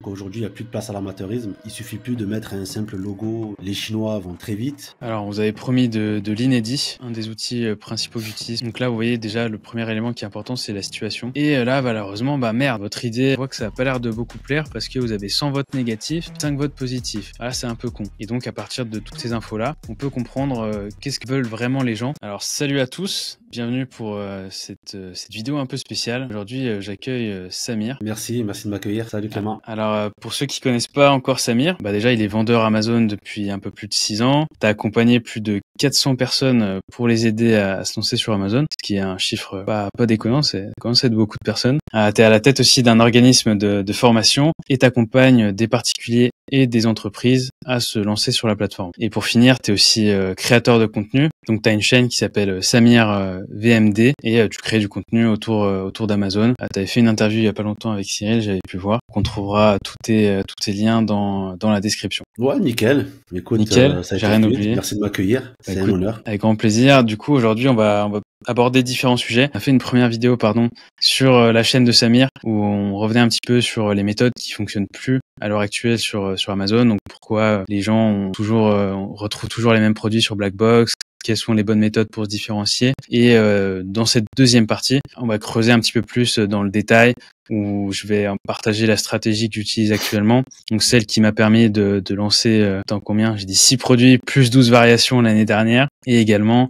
Aujourd'hui, il n'y a plus de place à l'amateurisme. Il suffit plus de mettre un simple logo. Les Chinois vont très vite. Alors, on vous avait promis de l'inédit, un des outils principaux que j'utilise. Donc là, vous voyez déjà, le premier élément qui est important, c'est la situation. Et là, malheureusement, merde, votre idée, je vois que ça n'a pas l'air de beaucoup plaire parce que vous avez 100 votes négatifs, 5 votes positifs. Là, c'est un peu con. Et donc, à partir de toutes ces infos-là, on peut comprendre qu'est-ce que veulent vraiment les gens. Alors, salut à tous. Bienvenue pour cette vidéo un peu spéciale. Aujourd'hui, j'accueille Samir. Merci de m'accueillir. Salut Clément. Alors, pour ceux qui connaissent pas encore Samir, déjà, il est vendeur Amazon depuis un peu plus de 6 ans. T'as accompagné plus de 400 personnes pour les aider à se lancer sur Amazon, ce qui est un chiffre pas déconnant, ça commence à être beaucoup de personnes. T'es à la tête aussi d'un organisme de formation et t'accompagnes des particuliers et des entreprises à se lancer sur la plateforme. Et pour finir, tu es aussi créateur de contenu. Donc tu as une chaîne qui s'appelle Samir VMD et tu crées du contenu autour d'Amazon. Tu avais fait une interview il y a pas longtemps avec Cyril, j'avais pu voir. On trouvera tous tes liens dans la description. Ouais, nickel. Écoute, nickel, j'ai rien oublié. Merci de m'accueillir, c'est un honneur. Avec grand plaisir. Du coup, aujourd'hui, on va aborder différents sujets. On a fait une première vidéo, sur la chaîne de Samir où on revenait un petit peu sur les méthodes qui fonctionnent plus à l'heure actuelle sur Amazon. Donc pourquoi les gens on retrouve toujours les mêmes produits sur Blackbox, quelles sont les bonnes méthodes pour se différencier. Et dans cette deuxième partie, on va creuser un petit peu plus dans le détail où je vais partager la stratégie que j'utilise actuellement. Donc celle qui m'a permis de lancer j'ai dit 6 produits plus 12 variations l'année dernière, et également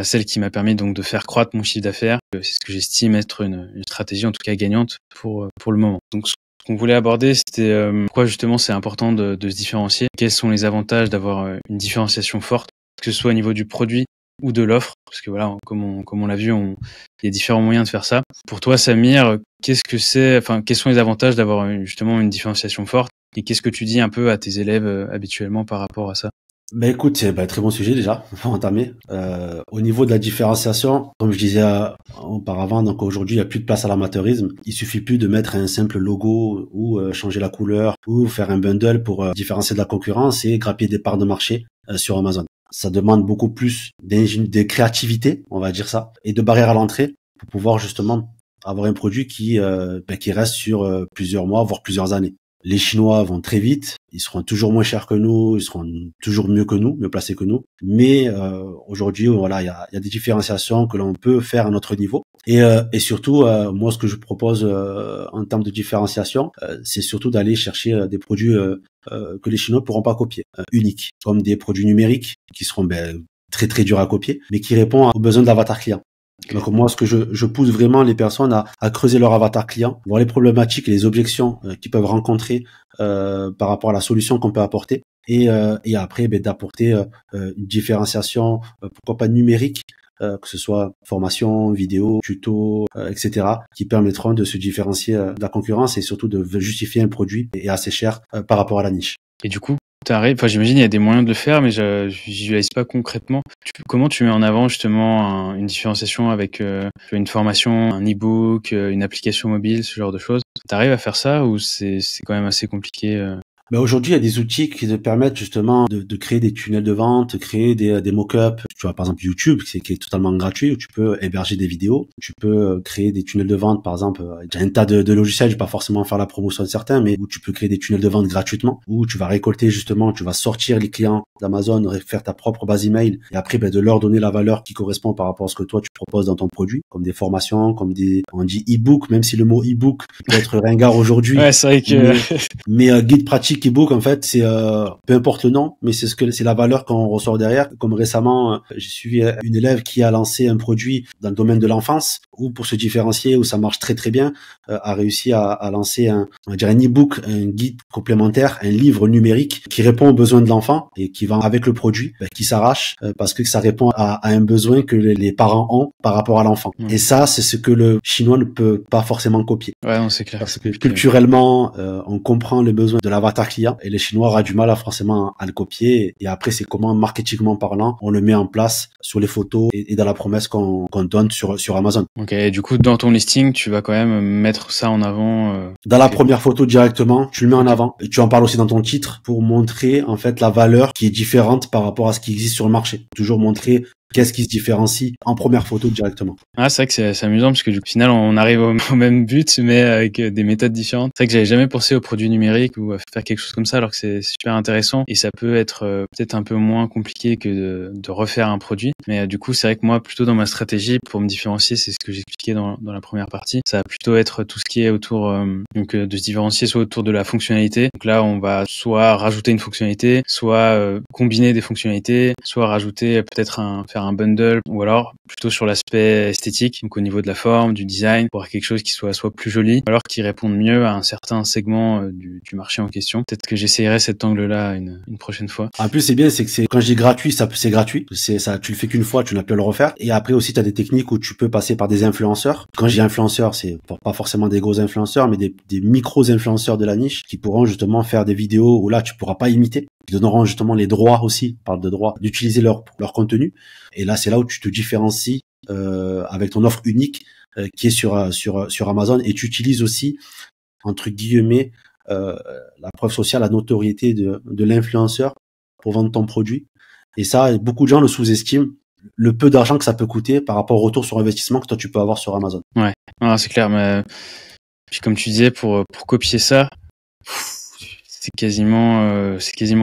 celle qui m'a permis donc de faire croître mon chiffre d'affaires. C'est ce que j'estime être une stratégie en tout cas gagnante pour le moment. Donc ce qu'on voulait aborder, c'était pourquoi justement c'est important de se différencier. Quels sont les avantages d'avoir une différenciation forte, que ce soit au niveau du produit ou de l'offre, parce que voilà, comme on l'a vu, il y a différents moyens de faire ça. Pour toi, Samir, quels sont les avantages d'avoir justement une différenciation forte, et qu'est-ce que tu dis un peu à tes élèves habituellement par rapport à ça? Écoute, c'est un très bon sujet déjà, on va entamer. Au niveau de la différenciation, comme je disais auparavant, donc aujourd'hui il n'y a plus de place à l'amateurisme. Il suffit plus de mettre un simple logo ou changer la couleur ou faire un bundle pour différencier de la concurrence et grappiller des parts de marché sur Amazon. Ça demande beaucoup plus de créativité, on va dire ça, et de barrières à l'entrée pour pouvoir justement avoir un produit qui reste sur plusieurs mois, voire plusieurs années. Les Chinois vont très vite, ils seront toujours moins chers que nous, ils seront toujours mieux que nous, mieux placés que nous. Mais aujourd'hui, voilà, il y a des différenciations que l'on peut faire à notre niveau. Et surtout, moi, ce que je propose en termes de différenciation, c'est surtout d'aller chercher des produits que les Chinois pourront pas copier, uniques, comme des produits numériques qui seront très très durs à copier, mais qui répondent aux besoins de l'avatar client. Donc moi, ce que je pousse vraiment les personnes à creuser leur avatar client, voir les problématiques et les objections qu'ils peuvent rencontrer par rapport à la solution qu'on peut apporter, et après d'apporter une différenciation, pourquoi pas numérique, que ce soit formation, vidéo, tuto, etc., qui permettront de se différencier de la concurrence et surtout de justifier un produit et assez cher par rapport à la niche. Et du coup, j'imagine il y a des moyens de le faire, mais je visualise pas concrètement. Comment tu mets en avant justement une différenciation avec une formation, un e-book, une application mobile, ce genre de choses? T'arrives à faire ça ou c'est quand même assez compliqué? Aujourd'hui, il y a des outils qui te permettent justement de créer des tunnels de vente, créer des mock-ups. Tu vois, par exemple, YouTube, qui est totalement gratuit, où tu peux héberger des vidéos. Tu peux créer des tunnels de vente, par exemple. Il y a un tas de logiciels, je vais pas forcément faire la promotion de certains, mais où tu peux créer des tunnels de vente gratuitement, où tu vas récolter justement, tu vas sortir les clients d'Amazon, faire ta propre base email, et après, de leur donner la valeur qui correspond par rapport à ce que toi, tu proposes dans ton produit, comme des formations, comme on dit e-book, même si le mot e-book peut être ringard aujourd'hui. Ouais, c'est vrai que... mais guide pratique e-book, en fait, c'est peu importe le nom, mais c'est la valeur qu'on ressort derrière. Comme récemment, j'ai suivi une élève qui a lancé un produit dans le domaine de l'enfance, où pour se différencier, où ça marche très très bien, a réussi à lancer un e-book, un guide complémentaire, un livre numérique qui répond aux besoins de l'enfant et qui va avec le produit, qui s'arrache parce que ça répond à un besoin que les parents ont par rapport à l'enfant. Et ça, c'est ce que le chinois ne peut pas forcément copier. Ouais, non, c'est clair. Parce que culturellement, on comprend le besoin de l'avatar client et les Chinois aura du mal forcément à le copier. Et après, c'est comment, marketingment parlant, on le met en place sur les photos et dans la promesse qu'on donne sur Amazon. Ok, et du coup, dans ton listing, tu vas quand même mettre ça en avant. Dans la première photo directement, tu le mets en avant. Et tu en parles aussi dans ton titre pour montrer en fait la valeur qui est différente par rapport à ce qui existe sur le marché. Toujours montrer Qu'est-ce qui se différencie en première photo directement? Ah, c'est vrai que c'est amusant parce que du coup, au final, on arrive au même but, mais avec des méthodes différentes. C'est vrai que j'avais jamais pensé aux produits numériques ou à faire quelque chose comme ça, alors que c'est super intéressant et ça peut être peut-être un peu moins compliqué que de refaire un produit. Mais du coup, c'est vrai que moi, plutôt dans ma stratégie pour me différencier, c'est ce que j'expliquais dans la première partie. Ça va plutôt être tout ce qui est autour de se différencier soit autour de la fonctionnalité. Donc là, on va soit rajouter une fonctionnalité, soit combiner des fonctionnalités, soit rajouter peut-être faire un bundle, ou alors plutôt sur l'aspect esthétique, donc au niveau de la forme, du design, pour avoir quelque chose qui soit soit plus joli, ou alors qui réponde mieux à un certain segment du marché en question. Peut-être que j'essayerai cet angle-là une prochaine fois. En plus, c'est bien, c'est que quand je dis gratuit, c'est gratuit. C'est ça, tu le fais qu'une fois, tu n'as plus à le refaire. Et après aussi, tu as des techniques où tu peux passer par des influenceurs. Quand je dis influenceurs, c'est pas forcément des gros influenceurs, mais des micros influenceurs de la niche qui pourront justement faire des vidéos où là, tu pourras pas imiter. Ils donneront justement les droits aussi, on parle de droits, d'utiliser leur contenu. Et là, c'est là où tu te différencies avec ton offre unique qui est sur Amazon, et tu utilises aussi entre guillemets la preuve sociale, la notoriété de l'influenceur pour vendre ton produit. Et ça, beaucoup de gens le sous-estiment, le peu d'argent que ça peut coûter par rapport au retour sur investissement que toi tu peux avoir sur Amazon. Ouais, non, c'est clair. Mais puis comme tu disais, pour copier ça, c'est quasiment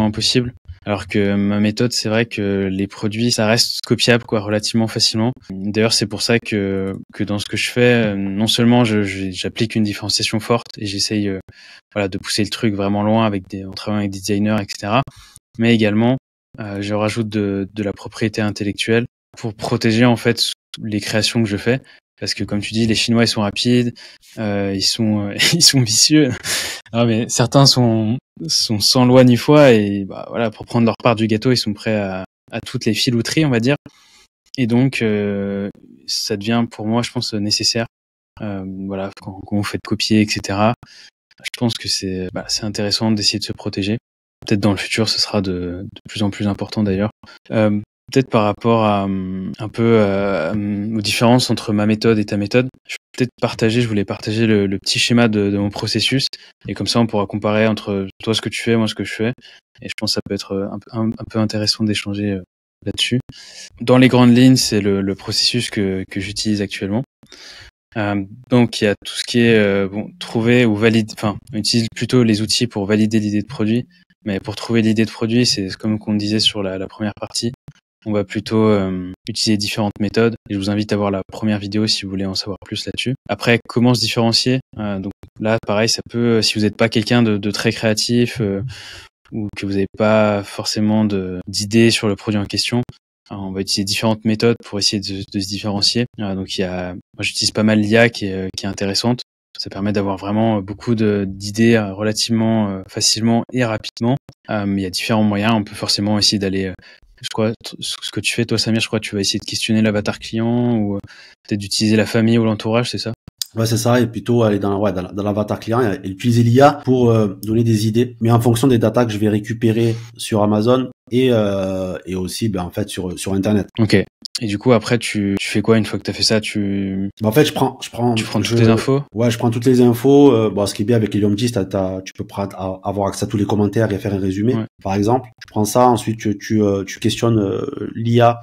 impossible. Alors que ma méthode, c'est vrai que les produits, ça reste copiable, quoi, relativement facilement. D'ailleurs, c'est pour ça que dans ce que je fais, non seulement j'applique une différenciation forte et j'essaye, de pousser le truc vraiment loin en travaillant avec des designers, etc. Mais également, je rajoute de la propriété intellectuelle pour protéger, en fait, les créations que je fais. Parce que, comme tu dis, les Chinois, ils sont rapides, ils sont vicieux. Non, mais certains sont sans loi ni foi et pour prendre leur part du gâteau, ils sont prêts à toutes les filouteries, on va dire. Et donc, ça devient pour moi, je pense, nécessaire. Quand vous faites copier, etc. Je pense que c'est intéressant d'essayer de se protéger. Peut-être dans le futur, ce sera de plus en plus important d'ailleurs. Peut-être par rapport à un peu aux différences entre ma méthode et ta méthode, je voulais partager le petit schéma de mon processus, et comme ça on pourra comparer entre toi ce que tu fais, moi ce que je fais, et je pense que ça peut être un peu intéressant d'échanger là-dessus. Dans les grandes lignes, c'est le processus que j'utilise actuellement. Donc il y a tout ce qui est trouver ou valider, on utilise plutôt les outils pour valider l'idée de produit, mais pour trouver l'idée de produit, c'est comme on disait sur la première partie, on va plutôt utiliser différentes méthodes, et je vous invite à voir la première vidéo si vous voulez en savoir plus là-dessus. Après, comment se différencier, donc là pareil, ça peut, si vous n'êtes pas quelqu'un de très créatif ou que vous n'avez pas forcément d'idées sur le produit en question, on va utiliser différentes méthodes pour essayer de se différencier. Donc moi j'utilise pas mal l'IA qui est intéressante. Ça permet d'avoir vraiment beaucoup d'idées relativement facilement et rapidement. Mais il y a différents moyens. On peut forcément essayer d'aller, je crois, ce que tu fais toi Samir, je crois que tu vas essayer de questionner l'avatar client, ou peut-être d'utiliser la famille ou l'entourage, c'est ça? Ouais, c'est ça, et plutôt aller dans l'avatar client et utiliser l'IA pour donner des idées, mais en fonction des datas que je vais récupérer sur Amazon et aussi en fait sur Internet. Ok. Et du coup après tu fais quoi une fois que tu as fait ça? En fait, je prends toutes les infos. Ouais, je prends toutes les infos. Ce qui est bien avec Helium 10, tu peux avoir accès à tous les commentaires et faire un résumé. Ouais. Par exemple, tu prends ça, ensuite tu questionnes l'IA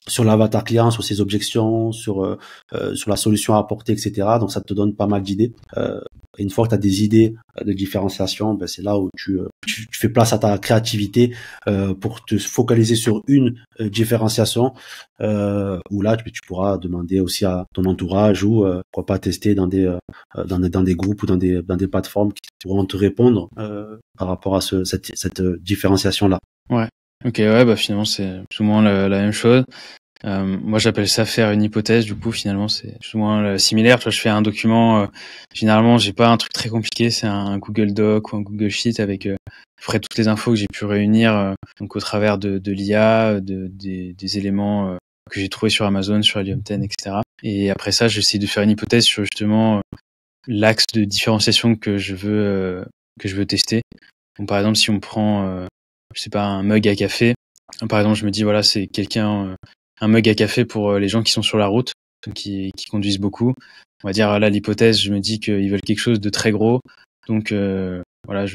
sur l'avatar client, sur ses objections, sur la solution à apporter, etc. Donc ça te donne pas mal d'idées. Et une fois que tu as des idées de différenciation, c'est là où tu fais place à ta créativité pour te focaliser sur une différenciation, où là tu pourras demander aussi à ton entourage, ou pourquoi pas tester dans des groupes ou dans des plateformes qui pourront te répondre par rapport à cette différenciation là. Ouais. Ok, ouais, finalement c'est plus ou moins la même chose. Moi j'appelle ça faire une hypothèse. Du coup finalement c'est plus ou moins similaire. Toi, je fais un document, généralement j'ai pas un truc très compliqué, c'est un Google Doc ou un Google Sheet avec à peu près toutes les infos que j'ai pu réunir donc au travers de l'IA, des éléments que j'ai trouvé sur Amazon, sur Helium 10, etc. Et après ça, j'essaie de faire une hypothèse sur justement l'axe de différenciation que je veux tester. Donc par exemple, si on prend je sais pas, un mug à café, par exemple, je me dis voilà, c'est quelqu'un, un mug à café pour les gens qui sont sur la route, qui conduisent beaucoup. On va dire là, l'hypothèse, je me dis qu'ils veulent quelque chose de très gros, donc je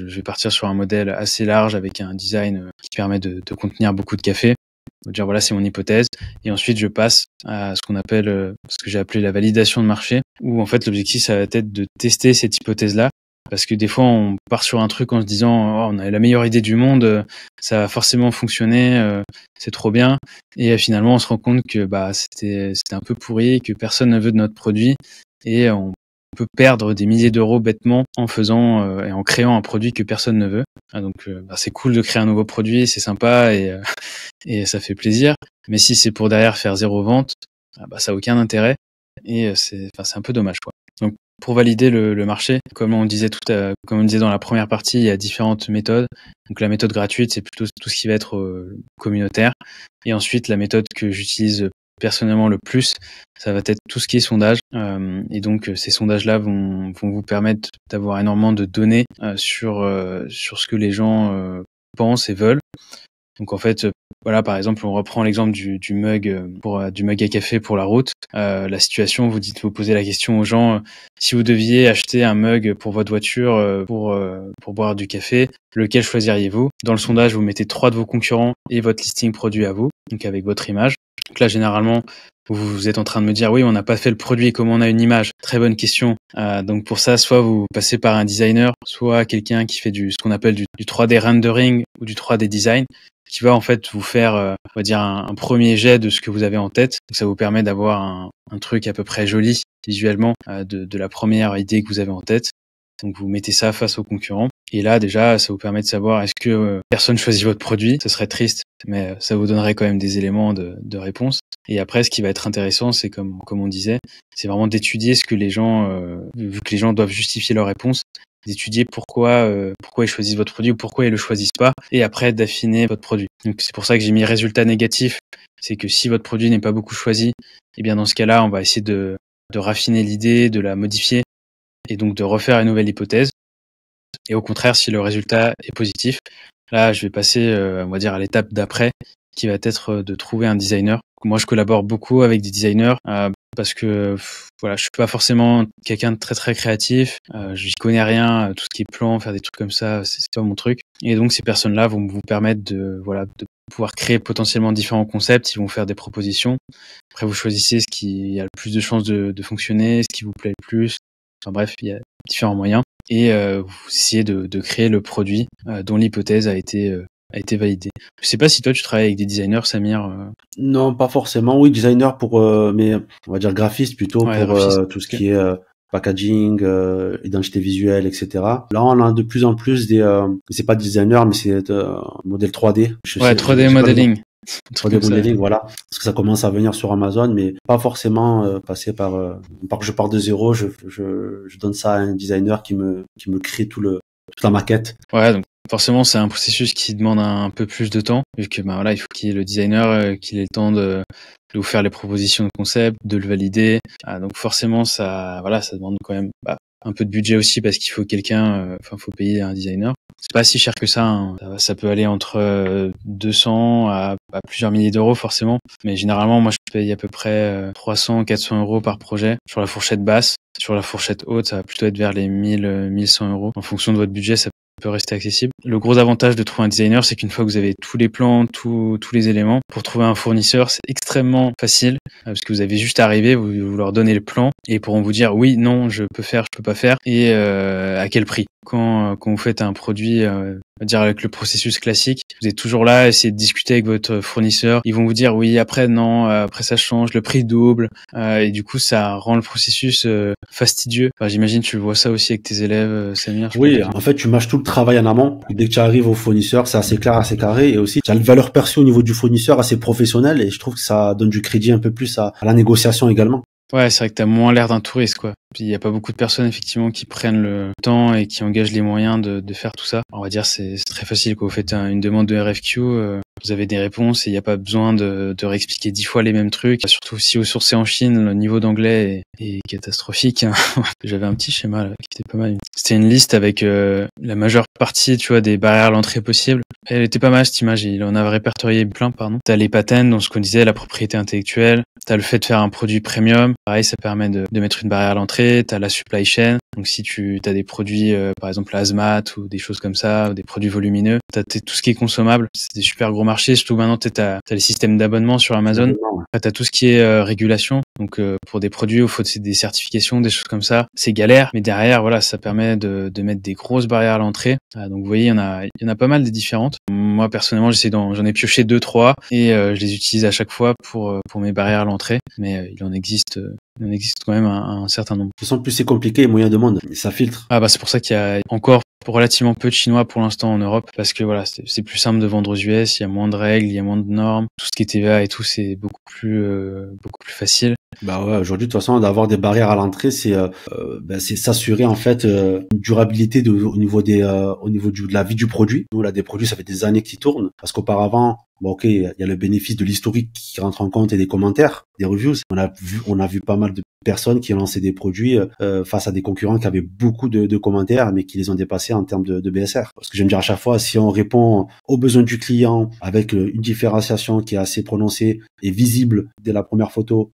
vais partir sur un modèle assez large avec un design qui permet de contenir beaucoup de café. dire voilà, c'est mon hypothèse. Et ensuite, je passe à ce qu'on appelle, ce que j'ai appelé la validation de marché, où en fait, l'objectif, ça va être de tester cette hypothèse-là. Parce que des fois, on part sur un truc en se disant, oh, on a la meilleure idée du monde, ça va forcément fonctionner, c'est trop bien. Et finalement, on se rend compte que c'était un peu pourri, que personne ne veut de notre produit, et on peut perdre des milliers d'euros bêtement en faisant et en créant un produit que personne ne veut. Donc, c'est cool de créer un nouveau produit, c'est sympa et ça fait plaisir. Mais si c'est pour derrière faire 0 vente, ça a aucun intérêt et c'est un peu dommage, quoi. Donc, pour valider le marché, comme on disait comme on disait dans la première partie, il y a différentes méthodes. Donc la méthode gratuite, c'est plutôt tout ce qui va être communautaire. Et ensuite, la méthode que j'utilise personnellement le plus, ça va être tout ce qui est sondage. Et donc ces sondages-là vont vous permettre d'avoir énormément de données sur ce que les gens pensent et veulent. Donc en fait, voilà, par exemple, on reprend l'exemple du mug du mug à café pour la route. La situation, vous posez la question aux gens, si vous deviez acheter un mug pour votre voiture pour boire du café, lequel choisiriez-vous? Dans le sondage, vous mettez 3 de vos concurrents et votre listing produit à vous, donc avec votre image. Donc là, généralement, vous êtes en train de me dire, oui, on n'a pas fait le produit, comment on a une image? Très bonne question. Donc pour ça, soit vous passez par un designer, soit quelqu'un qui fait ce qu'on appelle du 3D rendering ou du 3D design, qui va en fait vous faire, on va dire, un premier jet de ce que vous avez en tête. Donc ça vous permet d'avoir un truc à peu près joli visuellement de la première idée que vous avez en tête. Donc vous mettez ça face aux concurrents. Et là déjà, ça vous permet de savoir est-ce que personne choisit votre produit. Ce serait triste, mais ça vous donnerait quand même des éléments de réponse. Et après, ce qui va être intéressant, c'est comme on disait, c'est vraiment d'étudier ce que les gens, vu que les gens doivent justifier leur réponse, d'étudier pourquoi ils choisissent votre produit ou pourquoi ils le choisissent pas, et après d'affiner votre produit. Donc c'est pour ça que j'ai mis résultat négatif. C'est que si votre produit n'est pas beaucoup choisi, eh bien dans ce cas-là, on va essayer de raffiner l'idée, de la modifier, et donc de refaire une nouvelle hypothèse. Et au contraire, si le résultat est positif, là, je vais passer, on va dire, à l'étape d'après, qui va être de trouver un designer. Moi, je collabore beaucoup avec des designers parce que voilà, je suis pas forcément quelqu'un de très très créatif. J'y connais rien, tout ce qui est plan, faire des trucs comme ça, c'est pas mon truc. Et donc ces personnes-là vont vous permettre de pouvoir créer potentiellement différents concepts. Ils vont faire des propositions. Après, vous choisissez ce qui a le plus de chances de fonctionner, ce qui vous plaît le plus. Enfin bref, il y a différents moyens. Et vous essayez de créer le produit dont l'hypothèse a été validée. Je sais pas si toi tu travailles avec des designers, Samir. Non, pas forcément. Oui, designer mais on va dire graphiste plutôt Ouais, pour graphiste. tout ce qui est packaging, identité visuelle, etc. Là, on a de plus en plus c'est pas designer, mais c'est modèle 3D. 3D modeling. 3D modeling, voilà. Parce que ça commence à venir sur Amazon, mais pas forcément passer par je pars de zéro, je donne ça à un designer qui me crée toute la maquette. Ouais, donc forcément c'est un processus qui demande un peu plus de temps, vu que voilà, il faut qu'il y ait le designer, qu'il ait le temps de vous faire les propositions de concept, de le valider. Donc forcément ça demande quand même un peu de budget aussi, parce qu'il faut faut payer un designer. C'est pas si cher que ça, hein. Ça peut aller entre 200 à plusieurs milliers d'euros forcément, mais généralement moi je paye à peu près 300-400 euros par projet sur la fourchette basse. Sur la fourchette haute, ça va plutôt être vers les 1000-1100 euros. En fonction de votre budget, ça peut rester accessible. Le gros avantage de trouver un designer, c'est qu'une fois que vous avez tous les plans, tous les éléments, pour trouver un fournisseur, c'est extrêmement facile, parce que vous avez juste à arriver, vous leur donnez le plan, et ils pourront vous dire oui, non, je peux faire, je peux pas faire, et à quel prix. Quand vous faites un produit, on va dire avec le processus classique, vous êtes toujours là à essayer de discuter avec votre fournisseur. Ils vont vous dire oui, après non, après ça change, le prix double, et du coup ça rend le processus fastidieux. Enfin, j'imagine tu vois ça aussi avec tes élèves, Samir. Oui, en fait, tu mâches tout le travail en amont. Dès que tu arrives au fournisseur, c'est assez clair, assez carré, et aussi tu as une valeur perçue au niveau du fournisseur assez professionnelle, et je trouve que ça donne du crédit un peu plus à la négociation également. Ouais, c'est vrai que t'as moins l'air d'un touriste, quoi. Puis il y a pas beaucoup de personnes effectivement qui prennent le temps et qui engagent les moyens de faire tout ça. On va dire c'est très facile, quoi. Vous faites une demande de RFQ, vous avez des réponses et il n'y a pas besoin de réexpliquer 10 fois les mêmes trucs. Surtout si vous sourcez en Chine, le niveau d'anglais est catastrophique. J'avais un petit schéma là, qui était pas mal. C'était une liste avec la majeure partie, tu vois, des barrières à l'entrée possibles. Elle était pas mal cette image, il en avait répertorié plein, pardon. T'as les patents, donc ce qu'on disait, la propriété intellectuelle. T'as le fait de faire un produit premium. Pareil, ça permet de mettre une barrière à l'entrée. T'as la supply chain. Donc si t'as des produits, par exemple la hazmat ou des choses comme ça, ou des produits volumineux, t'as tout ce qui est consommable. C'est des super gros gros marchés, surtout maintenant, t'as les systèmes d'abonnement sur Amazon. Ouais. Après, t'as tout ce qui est régulation. Donc, pour des produits, il faut des certifications, des choses comme ça. C'est galère, mais derrière, voilà, ça permet de mettre des grosses barrières à l'entrée. Donc, vous voyez, il y en a pas mal des différentes. Moi, personnellement, j'en ai pioché 2-3 et je les utilise à chaque fois pour mes barrières à l'entrée. Mais il en existe quand même un certain nombre. De toute façon, plus c'est compliqué, moins il y a de monde. Ça filtre. Ah bah c'est pour ça qu'il y a encore relativement peu de Chinois pour l'instant en Europe, parce que voilà, c'est plus simple de vendre aux US, il y a moins de règles, il y a moins de normes, tout ce qui est TVA et tout, c'est beaucoup plus facile. Bah ouais, aujourd'hui, de toute façon, d'avoir des barrières à l'entrée, c'est s'assurer en fait une durabilité au niveau de la vie du produit. Nous là, des produits, ça fait des années qu'ils tournent, parce qu'auparavant, bon ok, il y a le bénéfice de l'historique qui rentre en compte et des commentaires, des reviews. On a vu pas mal de personnes qui ont lancé des produits face à des concurrents qui avaient beaucoup de commentaires, mais qui les ont dépassés en termes de BSR. Parce que j'aime dire à chaque fois, si on répond aux besoins du client avec une différenciation qui est assez prononcée et visible dès la première photo,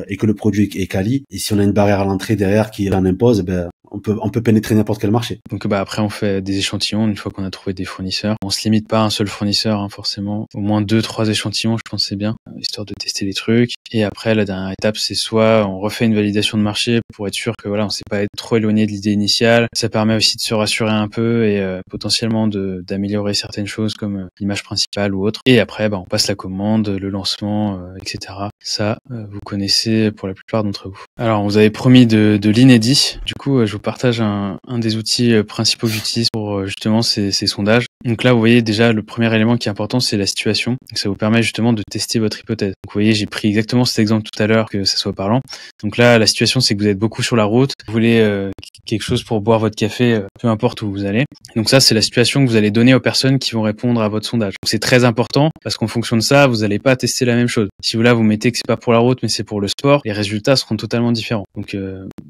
et que le produit est quali, et si on a une barrière à l'entrée derrière qui en impose, on peut pénétrer n'importe quel marché. Donc après on fait des échantillons une fois qu'on a trouvé des fournisseurs. On se limite pas à un seul fournisseur, hein, forcément. Au moins 2-3 échantillons, je pense que c'est bien, histoire de tester les trucs. Et après la dernière étape, c'est soit on refait une validation de marché pour être sûr que voilà, on s'est pas trop éloigné de l'idée initiale. Ça permet aussi de se rassurer un peu et potentiellement d'améliorer certaines choses comme l'image principale ou autre. Et après on passe la commande, le lancement, etc. Ça, vous connaissez pour la plupart d'entre vous. Alors on vous avait promis de l'inédit. Du coup, je vous partage un des outils principaux que j'utilise pour justement ces sondages. Donc là, vous voyez déjà le premier élément qui est important, c'est la situation. Donc ça vous permet justement de tester votre hypothèse. Donc vous voyez, j'ai pris exactement cet exemple tout à l'heure que ça soit parlant. Donc là, la situation, c'est que vous êtes beaucoup sur la route, vous voulez quelque chose pour boire votre café, peu importe où vous allez. Donc ça, c'est la situation que vous allez donner aux personnes qui vont répondre à votre sondage. Donc c'est très important parce qu'en fonction de ça, vous n'allez pas tester la même chose. Si vous mettez que c'est pas pour la route, mais c'est pour le sport, les résultats seront totalement différents. Donc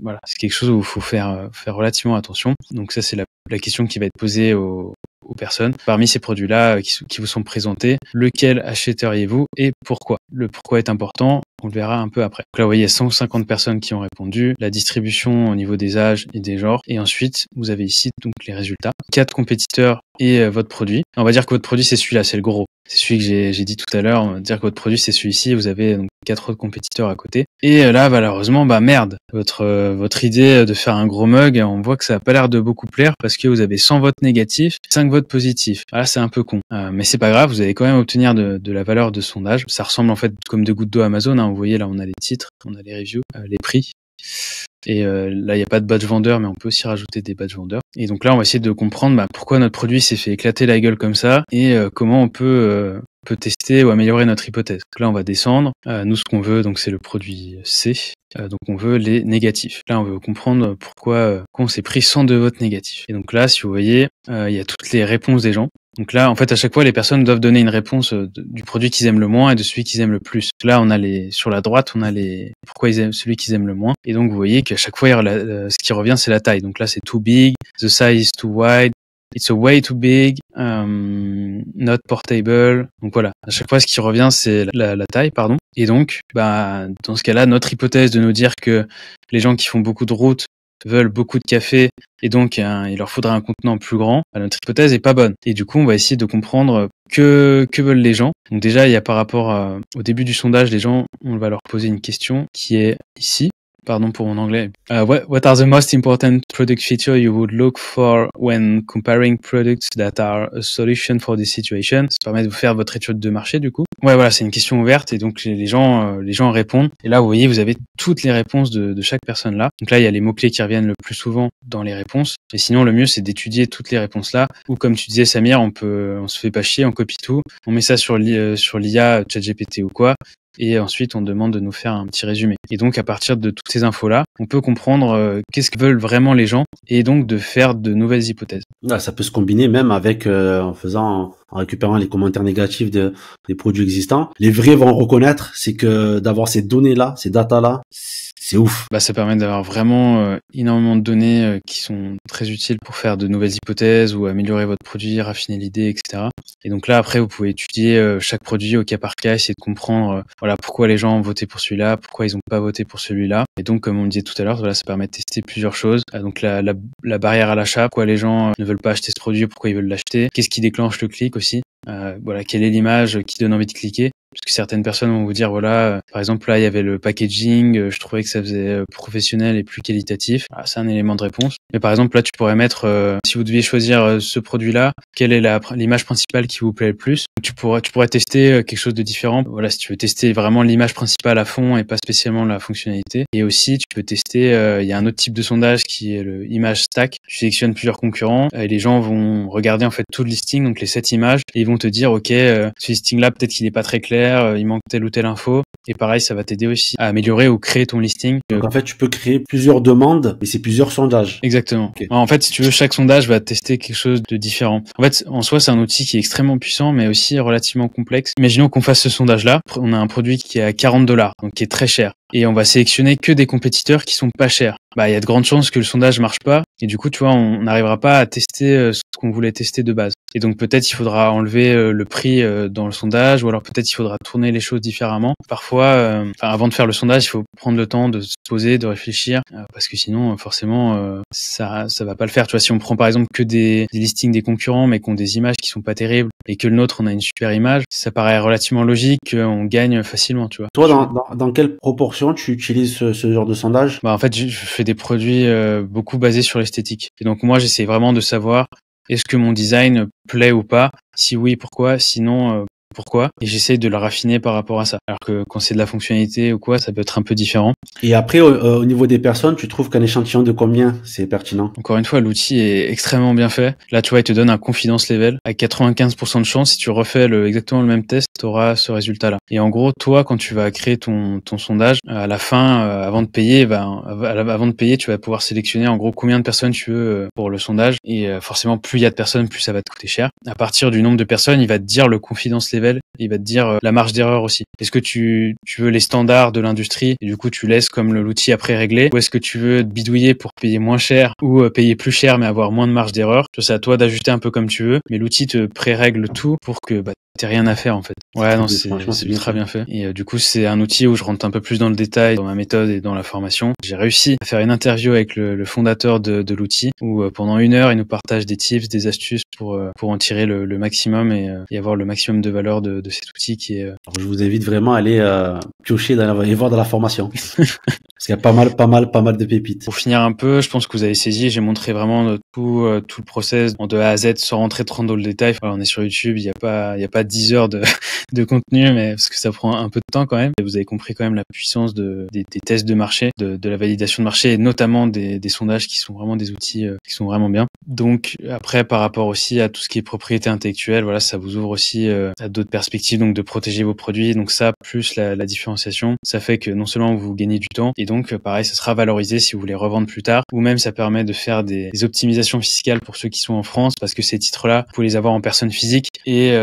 voilà, c'est quelque chose où il faut faire relativement attention. Donc ça, c'est la question qui va être posée aux personnes. Parmi ces produits-là qui vous sont présentés, lequel achèteriez-vous et pourquoi? Le pourquoi est important, on le verra un peu après. Donc là, vous voyez, il y a 150 personnes qui ont répondu, la distribution au niveau des âges et des genres, et ensuite, vous avez ici donc les résultats. 4 compétiteurs et votre produit. On va dire que votre produit, c'est celui-là, c'est le gros. C'est celui que j'ai dit tout à l'heure, on va dire que votre produit, c'est celui-ci, et vous avez donc 4 autres compétiteurs à côté. Et là, malheureusement, merde, votre idée de faire un gros mug, on voit que ça a pas l'air de beaucoup plaire parce que vous avez 100 votes négatifs, 5 votes positifs. Là, c'est un peu con. Mais c'est pas grave, vous allez quand même obtenir de la valeur de sondage. Ça ressemble en fait comme deux gouttes d'eau Amazon, hein. Vous voyez, là, on a les titres, on a les reviews, les prix. Et là, il n'y a pas de badge vendeur, mais on peut aussi rajouter des badges vendeurs. Et donc là, on va essayer de comprendre pourquoi notre produit s'est fait éclater la gueule comme ça et comment on peut tester ou améliorer notre hypothèse. Donc là, on va descendre. Nous, ce qu'on veut, donc c'est le produit C. Donc on veut les négatifs. Là, on veut comprendre pourquoi on s'est pris 102 votes négatifs. Et donc là, si vous voyez, il y a toutes les réponses des gens. Donc là, en fait, à chaque fois, les personnes doivent donner une réponse du produit qu'ils aiment le moins et de celui qu'ils aiment le plus. Là, on a sur la droite, on a pourquoi ils aiment celui qu'ils aiment le moins. Et donc, vous voyez qu'à chaque fois, ce qui revient, c'est la taille. Donc là, c'est too big, the size is too wide, it's a way too big, not portable. Donc voilà, à chaque fois, ce qui revient, c'est la taille, pardon. Et donc, dans ce cas-là, notre hypothèse de nous dire que les gens qui font beaucoup de routes veulent beaucoup de café et donc il leur faudra un contenant plus grand, notre hypothèse est pas bonne. Et du coup, on va essayer de comprendre que veulent les gens. Donc déjà, il y a par rapport au début du sondage, les gens, on va leur poser une question qui est ici. Pardon pour mon anglais. What are the most important product features you would look for when comparing products that are a solution for this situation? Ça permet de vous faire votre étude de marché, du coup. Ouais, voilà, c'est une question ouverte et donc les gens répondent. Et là, vous voyez, vous avez toutes les réponses de chaque personne là. Donc là, il y a les mots-clés qui reviennent le plus souvent dans les réponses. Et sinon, le mieux, c'est d'étudier toutes les réponses là. Ou comme tu disais, Samir, on se fait pas chier, on copie tout. On met ça sur l'IA, ChatGPT ou quoi. Et ensuite, on demande de nous faire un petit résumé. Et donc, à partir de toutes ces infos-là, on peut comprendre qu'est-ce que veulent vraiment les gens et donc de faire de nouvelles hypothèses. Là, ça peut se combiner même avec en récupérant les commentaires négatifs des produits existants. Les vrais vont reconnaître, c'est que d'avoir ces données-là, ces datas-là, c'est ouf. Ça permet d'avoir vraiment énormément de données qui sont très utiles pour faire de nouvelles hypothèses ou améliorer votre produit, raffiner l'idée, etc. Et donc là, après, vous pouvez étudier chaque produit au cas par cas, essayer de comprendre pourquoi les gens ont voté pour celui-là, pourquoi ils n'ont pas voté pour celui-là. Et donc, comme on le disait tout à l'heure, ça permet de tester plusieurs choses. Donc la barrière à l'achat, pourquoi les gens ne veulent pas acheter ce produit, pourquoi ils veulent l'acheter, qu'est-ce qui déclenche le clic aussi. voilà, quelle est l'image qui donne envie de cliquer. Parce que certaines personnes vont vous dire, voilà, par exemple, là, il y avait le packaging, je trouvais que ça faisait professionnel et plus qualitatif. Ah, c'est un élément de réponse. Mais par exemple, là, tu pourrais mettre, si vous deviez choisir ce produit-là, quelle est l'image principale qui vous plaît le plus? Tu pourrais tester quelque chose de différent. Voilà, si tu veux tester vraiment l'image principale à fond et pas spécialement la fonctionnalité. Et aussi, tu peux tester, il y a un autre type de sondage qui est le image stack. Tu sélectionnes plusieurs concurrents et les gens vont regarder en fait tout le listing, donc les 7 images, et ils vont te dire, ok, ce listing-là, peut-être qu'il est pas très clair, il manque telle ou telle info. Et pareil, ça va t'aider aussi à améliorer ou créer ton listing. Donc en fait, tu peux créer plusieurs demandes, mais c'est plusieurs sondages. Exactement. Okay. En fait, si tu veux, chaque sondage va tester quelque chose de différent. En fait, en soi, c'est un outil qui est extrêmement puissant, mais aussi relativement complexe. Imaginons qu'on fasse ce sondage-là. On a un produit qui est à $40, donc qui est très cher. Et on va sélectionner que des compétiteurs qui sont pas chers. Bah, il y a de grandes chances que le sondage marche pas. Et du coup, tu vois, on n'arrivera pas à tester ce qu'on voulait tester de base. Et donc, peut-être, il faudra enlever le prix dans le sondage, ou alors peut-être, il faudra tourner les choses différemment. Parfois, avant de faire le sondage, il faut prendre le temps de se poser, de réfléchir, parce que sinon, forcément, ça va pas le faire. Tu vois, si on prend par exemple que des listings des concurrents, mais qui ont des images qui sont pas terribles, et que le nôtre, on a une super image, ça paraît relativement logique qu'on gagne facilement, tu vois. Toi, dans quelle proportion tu utilises ce genre de sondage? Bah, en fait, je fais des produits beaucoup basés sur l'esthétique. Et donc, moi, j'essaie vraiment de savoir est-ce que mon design plaît ou pas? Si oui, pourquoi? Sinon, pourquoi? Et j'essaye de le raffiner par rapport à ça. Alors que quand c'est de la fonctionnalité ou quoi, ça peut être un peu différent. Et après, au niveau des personnes, tu trouves qu'un échantillon de combien c'est pertinent? Encore une fois, l'outil est extrêmement bien fait. Là, tu vois, il te donne un confidence level. À 95% de chance, si tu refais exactement le même test, tu auras ce résultat-là. Et en gros, toi, quand tu vas créer ton sondage, à la fin, avant de payer, tu vas pouvoir sélectionner en gros combien de personnes tu veux pour le sondage. Et forcément, plus il y a de personnes, plus ça va te coûter cher. À partir du nombre de personnes, il va te dire le confidence level. Il va te dire la marge d'erreur aussi. Est-ce que tu veux les standards de l'industrie et du coup tu laisses comme l'outil après réglé, ou est-ce que tu veux te bidouiller pour payer moins cher ou payer plus cher mais avoir moins de marge d'erreur? C'est à toi d'ajuster un peu comme tu veux, mais l'outil te pré-règle tout pour que t'aies rien à faire en fait. Ouais, non, c'est ultra bien fait. Et du coup, c'est un outil où je rentre un peu plus dans le détail, dans ma méthode et dans la formation. J'ai réussi à faire une interview avec le fondateur de l'outil, où pendant 1 heure, il nous partage des tips, des astuces pour en tirer le maximum et avoir le maximum de valeur de cet outil qui est... Alors, je vous invite vraiment à aller piocher et voir dans la formation. Parce qu'il y a pas mal de pépites. Pour finir un peu, je pense que vous avez saisi, j'ai montré vraiment tout le process de A à Z sans rentrer trop dans le détail. Voilà, on est sur YouTube, il y a pas 10 heures de contenu, mais parce que ça prend un peu de temps quand même. Et vous avez compris quand même la puissance des tests de marché, de la validation de marché et notamment des sondages qui sont vraiment des outils qui sont vraiment bien. Donc après, par rapport aussi à tout ce qui est propriété intellectuelle, voilà, ça vous ouvre aussi à d'autres perspectives, donc de protéger vos produits. Donc ça, plus la différenciation, ça fait que non seulement vous gagnez du temps, et donc pareil, ça sera valorisé si vous voulez revendre plus tard, ou même ça permet de faire des optimisations fiscales pour ceux qui sont en France, parce que ces titres-là, vous pouvez les avoir en personne physique et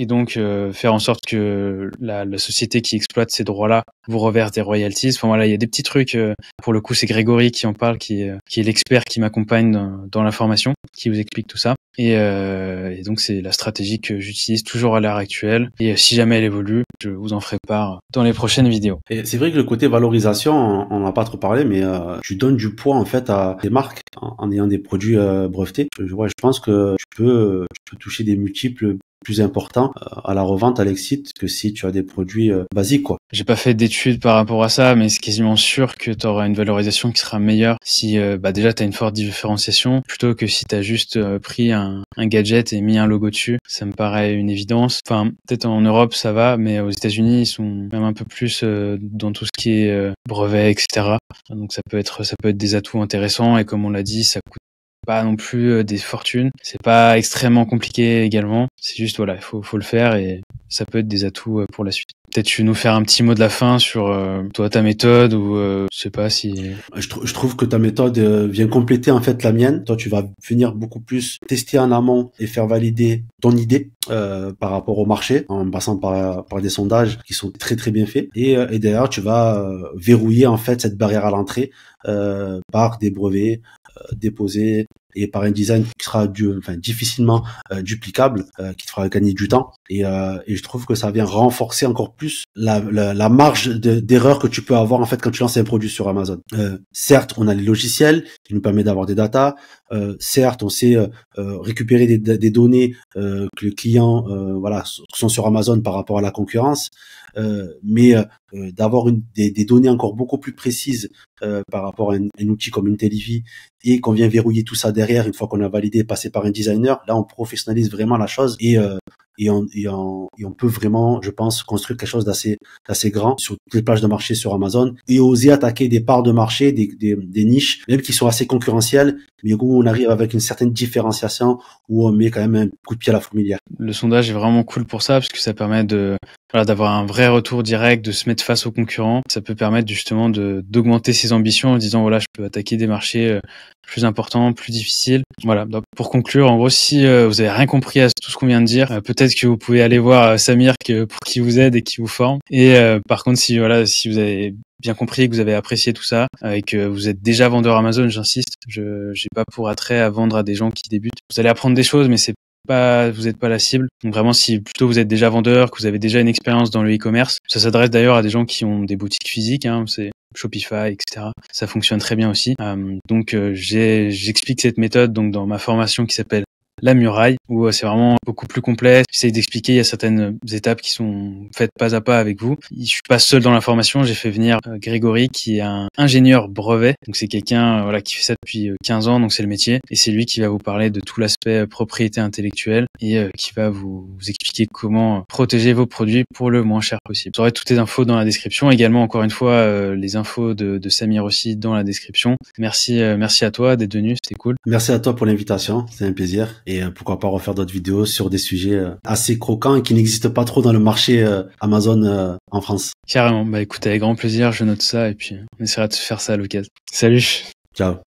donc faire en sorte que la société qui exploite ces droits-là vous reverse des royalties. Enfin voilà, il y a des petits trucs. Pour le coup, c'est Grégory qui en parle, qui est l'expert qui m'accompagne dans la formation, qui vous explique tout ça. Et donc c'est la stratégie que j'utilise toujours à l'heure actuelle. Et si jamais elle évolue, je vous en ferai part dans les prochaines vidéos. Et c'est vrai que le côté valorisation, on n'a pas trop parlé, mais tu donnes du poids en fait à des marques en ayant des produits brevetés. Je pense que tu peux toucher des multiples plus importants à la revente, à l'exit, que si tu as des produits basiques, quoi. J'ai pas fait d'études par rapport à ça, mais c'est quasiment sûr que tu auras une valorisation qui sera meilleure si déjà tu as une forte différenciation, plutôt que si tu as juste pris un gadget et mis un logo dessus. Ça me paraît une évidence. Enfin, peut-être en Europe ça va, mais aux États-Unis ils sont même un peu plus dans tout ce qui est brevet, etc. Donc ça peut être des atouts intéressants, et comme on l'a dit, ça coûte pas non plus des fortunes. C'est pas extrêmement compliqué également. C'est juste voilà, il faut le faire, et ça peut être des atouts pour la suite. Peut-être tu veux nous faire un petit mot de la fin sur toi, ta méthode, ou je sais pas si... Je trouve que ta méthode vient compléter en fait la mienne. Toi, tu vas venir beaucoup plus tester en amont et faire valider ton idée par rapport au marché, en passant par des sondages qui sont très très bien faits. Et derrière, tu vas verrouiller en fait cette barrière à l'entrée par des brevets déposés et par un design qui sera difficilement duplicable, qui te fera gagner du temps. Et je trouve que ça vient renforcer encore plus la marge d'erreur que tu peux avoir en fait quand tu lances un produit sur Amazon. Certes, on a les logiciels qui nous permettent d'avoir des datas. Certes, on sait récupérer des données que les clients sont sur Amazon par rapport à la concurrence, mais d'avoir des données encore beaucoup plus précises par rapport à un outil comme IntelliVie, et qu'on vient verrouiller tout ça derrière une fois qu'on a validé et passé par un designer, là on professionnalise vraiment la chose, et on peut vraiment, je pense, construire quelque chose d'assez grand sur toutes les plages de marché sur Amazon, et oser attaquer des parts de marché, des niches, même qui sont assez concurrentielles, mais où on arrive avec une certaine différenciation, où on met quand même un coup de pied à la fourmilière. Le sondage est vraiment cool pour ça, parce que ça permet d'avoir un vrai retour direct, de se mettre face aux concurrents. Ça peut permettre justement d'augmenter ses ambitions en disant voilà, je peux attaquer des marchés plus importants, plus difficiles. Voilà. Donc, pour conclure, en gros, si vous avez rien compris à tout ce qu'on vient de dire, peut-être que vous pouvez aller voir Samir pour qui vous aide et qui vous forme. Et par contre, si vous avez bien compris et que vous avez apprécié tout ça, et que vous êtes déjà vendeur Amazon, j'insiste, j'ai pas pour attrait à vendre à des gens qui débutent. Vous allez apprendre des choses, mais vous n'êtes pas la cible. Donc vraiment, si plutôt vous êtes déjà vendeur, que vous avez déjà une expérience dans le e-commerce, ça s'adresse d'ailleurs à des gens qui ont des boutiques physiques, c'est Shopify, etc. Ça fonctionne très bien aussi. Donc j'explique cette méthode donc dans ma formation qui s'appelle La Muraille, où c'est vraiment beaucoup plus complet. J'essaie d'expliquer, il y a certaines étapes qui sont faites pas à pas avec vous. Je suis pas seul dans la formation, j'ai fait venir Grégory, qui est un ingénieur brevet. Donc c'est quelqu'un qui fait ça depuis 15 ans, donc c'est le métier. Et c'est lui qui va vous parler de tout l'aspect propriété intellectuelle, et qui va vous expliquer comment protéger vos produits pour le moins cher possible. Vous aurez toutes les infos dans la description. Également, encore une fois, les infos de Samir aussi dans la description. Merci à toi d'être venu, c'était cool. Merci à toi pour l'invitation, c'est un plaisir. Et pourquoi pas refaire d'autres vidéos sur des sujets assez croquants et qui n'existent pas trop dans le marché Amazon en France. Carrément. Écoute, avec grand plaisir, je note ça et puis on essaiera de faire ça à l'occasion. Salut. Ciao.